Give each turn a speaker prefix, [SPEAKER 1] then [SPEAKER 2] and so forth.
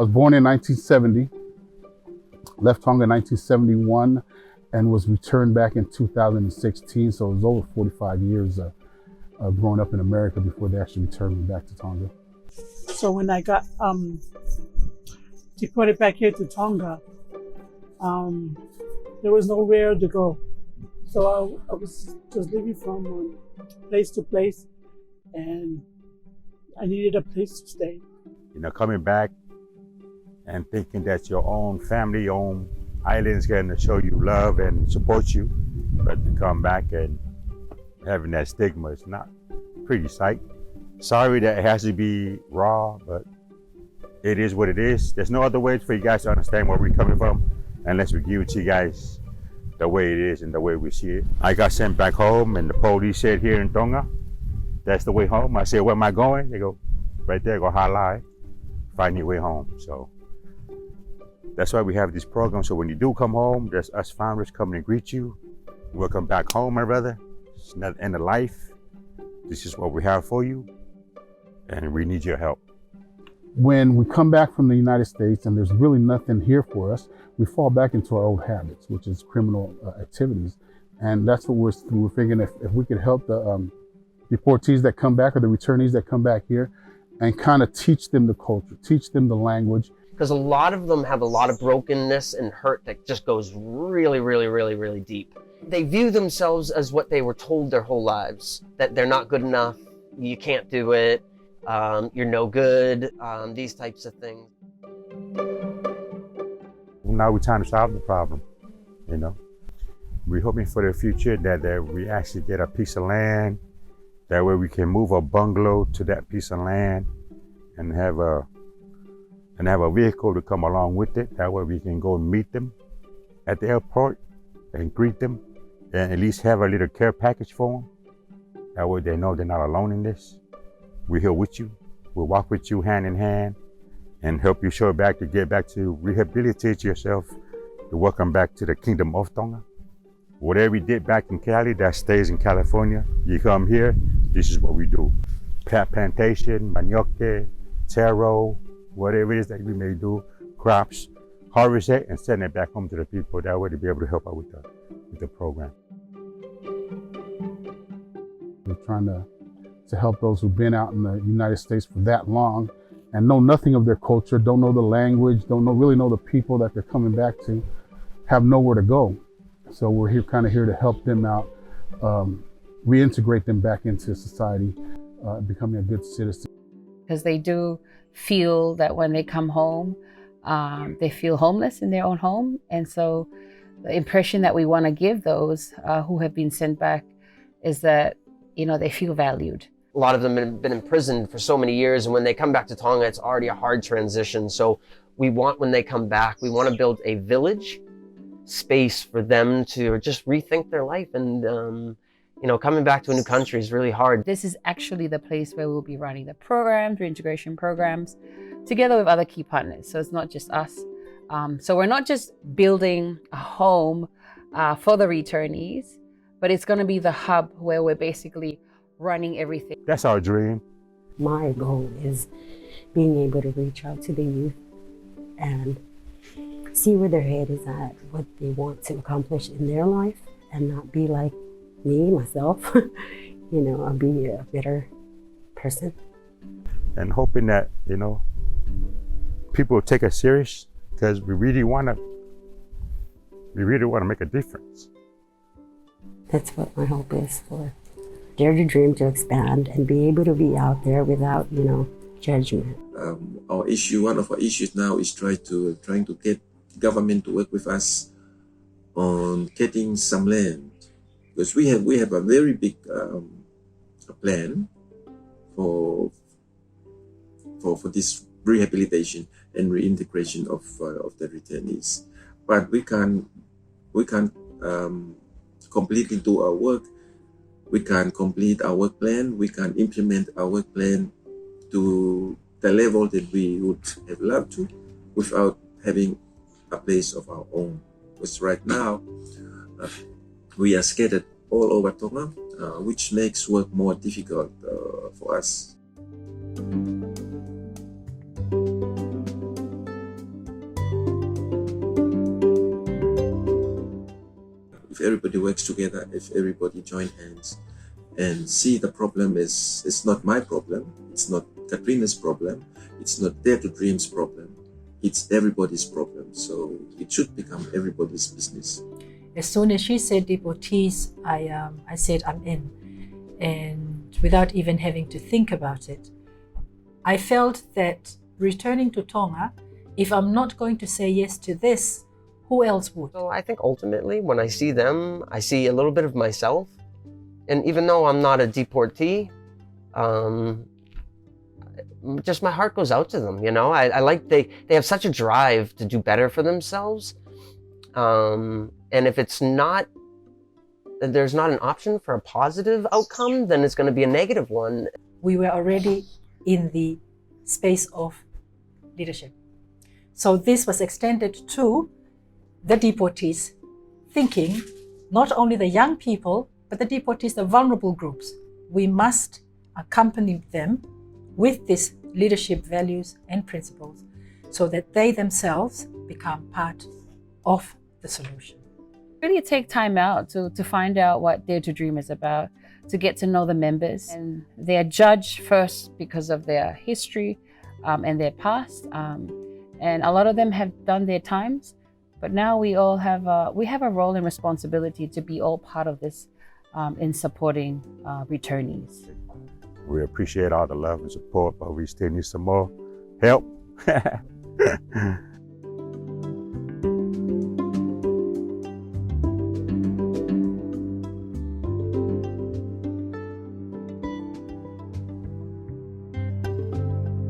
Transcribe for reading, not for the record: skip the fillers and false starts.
[SPEAKER 1] was born in 1970, left Tonga in 1971, and was returned back in 2016. So it was over 45 years growing up in America before they actually returned me back to Tonga.
[SPEAKER 2] So when I got deported back here to Tonga, there was nowhere to go. So I was just living from place to place, and I needed a place to stay.
[SPEAKER 3] You know, coming back and thinking that your own family, your own island is going to show you love and support you, but to come back and having that stigma, it's not pretty sight. Sorry that it has to be raw, but it is what it is. There's no other way for you guys to understand where we're coming from unless we give it to you guys the way it is and the way we see it. I got sent back home and the police said here in Tonga, that's the way home. I said, where am I going? They go, right there, go halai, find your way home. So that's why we have this program. So when you do come home, there's us founders coming to greet you. Welcome back home, my brother. It's not the end of life. This is what we have for you, and we need your help.
[SPEAKER 1] When we come back from the United States and there's really nothing here for us, we fall back into our old habits, which is criminal activities. And that's what we're thinking, if we could help the deportees that come back or the returnees that come back here and kind of teach them the culture, teach them the language.
[SPEAKER 4] Because a lot of them have a lot of brokenness and hurt that just goes really, really, really, really deep. They view themselves as what they were told their whole lives, that they're not good enough, you can't do it, you're no good, these types of things.
[SPEAKER 3] Now we're trying to solve the problem, you know. We're hoping for the future that we actually get a piece of land, that way we can move a bungalow to that piece of land and have a vehicle to come along with it. That way we can go and meet them at the airport and greet them and at least have a little care package for them. That way they know they're not alone in this. We're here with you. We'll walk with you hand in hand and help you show back to get back to rehabilitate yourself to welcome back to the Kingdom of Tonga. Whatever we did back in Cali, that stays in California. You come here, this is what we do. Plantation, manioke, taro, whatever it is that we may do, crops, harvest it and send it back home to the people. That way to be able to help out with the program.
[SPEAKER 1] We're trying to help those who've been out in the United States for that long and know nothing of their culture, don't know the language, really know the people that they're coming back to, have nowhere to go. So we're here to help them out, reintegrate them back into society, becoming a good citizen.
[SPEAKER 5] Because they do feel that when they come home, they feel homeless in their own home. And so the impression that we want to give those who have been sent back is that, you know, they feel valued.
[SPEAKER 4] A lot of them have been imprisoned for so many years, and when they come back to Tonga, it's already a hard transition. So we want, when they come back, we want to build a village space for them to just rethink their life. And, you know, coming back to a new country is really hard.
[SPEAKER 5] This is actually the place where we'll be running the programs, reintegration programs, together with other key partners. So it's not just us. So we're not just building a home for the returnees, but it's going to be the hub where we're basically running everything.
[SPEAKER 3] That's our dream.
[SPEAKER 6] My goal is being able to reach out to the youth and see where their head is at, what they want to accomplish in their life, and not be like me, myself. You know, I'll be a better person.
[SPEAKER 3] And hoping that, you know, people will take us serious, because we really want to make a difference.
[SPEAKER 6] That's what my hope is for. Dare to dream, to expand, and be able to be out there without, you know, judgment.
[SPEAKER 7] One of our issues now is trying to get government to work with us on getting some land, because we have a very big plan for this rehabilitation and reintegration of the returnees, but we can't completely do our work. We can't complete our work plan. We can't implement our work plan to the level that we would have loved to without having a place of our own. Because right now, we are scattered all over Tonga, which makes work more difficult for us. everybody works together, if everybody join hands and see the problem is, it's not my problem, it's not Katrina's problem, it's not Dare to Dream's problem, it's everybody's problem. So it should become everybody's business.
[SPEAKER 8] As soon as she said deportees, I said I'm in. And without even having to think about it, I felt that returning to Tonga, if I'm not going to say yes to this, who else would?
[SPEAKER 4] So I think ultimately when I see them, I see a little bit of myself. And even though I'm not a deportee, just my heart goes out to them, you know? I like, they have such a drive to do better for themselves. And if it's not, there's not an option for a positive outcome, then it's going to be a negative one.
[SPEAKER 8] We were already in the space of leadership. So this was extended to the deportees, thinking not only the young people, but the deportees, the vulnerable groups. We must accompany them with these leadership values and principles so that they themselves become part of the solution.
[SPEAKER 5] Really take time out to find out what Dare to Dream is about, to get to know the members. And they are judged first because of their history and their past. And a lot of them have done their times, but now we all have a role and responsibility to be all part of this in supporting returnees.
[SPEAKER 3] We appreciate all the love and support, but we still need some more help.